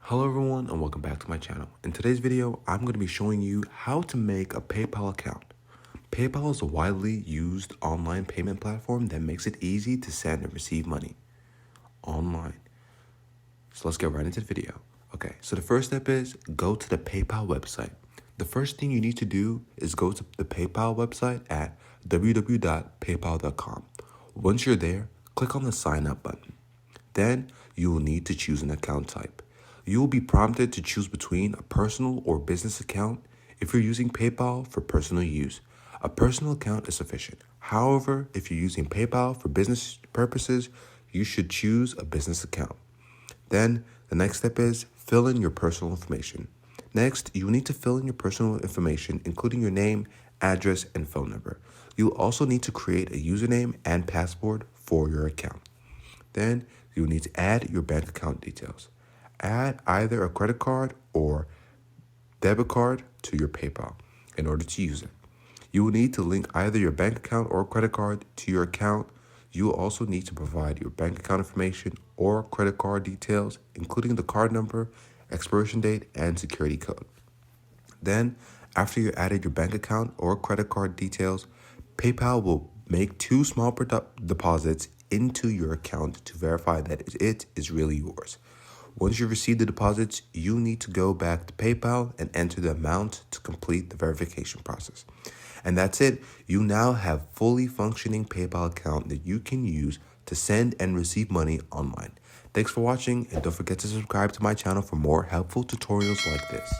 Hello everyone and welcome back to my channel. In today's video, I'm going to be showing you how to make a PayPal account. PayPal is a widely used online payment platform that makes it easy to send and receive money online. So let's get right into the video. Okay, so the first step is go to the PayPal website. The first thing you need to do is go to the PayPal website at www.paypal.com. Once you're there, click on the sign up button. Then you will need to choose an account type. You will be prompted to choose between a personal or business account. If you're using PayPal for personal use, a personal account is sufficient. However, if you're using PayPal for business purposes, you should choose a business account. Then the next step is fill in your personal information. Next, you will need to fill in your personal information, including your name, address, and phone number. You'll also need to create a username and password for your account. Then you'll need to add your bank account details. Add either a credit card or debit card to your PayPal in order to use it. You will need to link either your bank account or credit card to your account. You will also need to provide your bank account information or credit card details, including the card number, expiration date, and security code. Then, after you added your bank account or credit card details, PayPal will make two small deposits into your account to verify that it is really yours. Once you receive the deposits, you need to go back to PayPal and enter the amount to complete the verification process. And that's it. You now have fully functioning PayPal account that you can use to send and receive money online. Thanks for watching, and don't forget to subscribe to my channel for more helpful tutorials like this.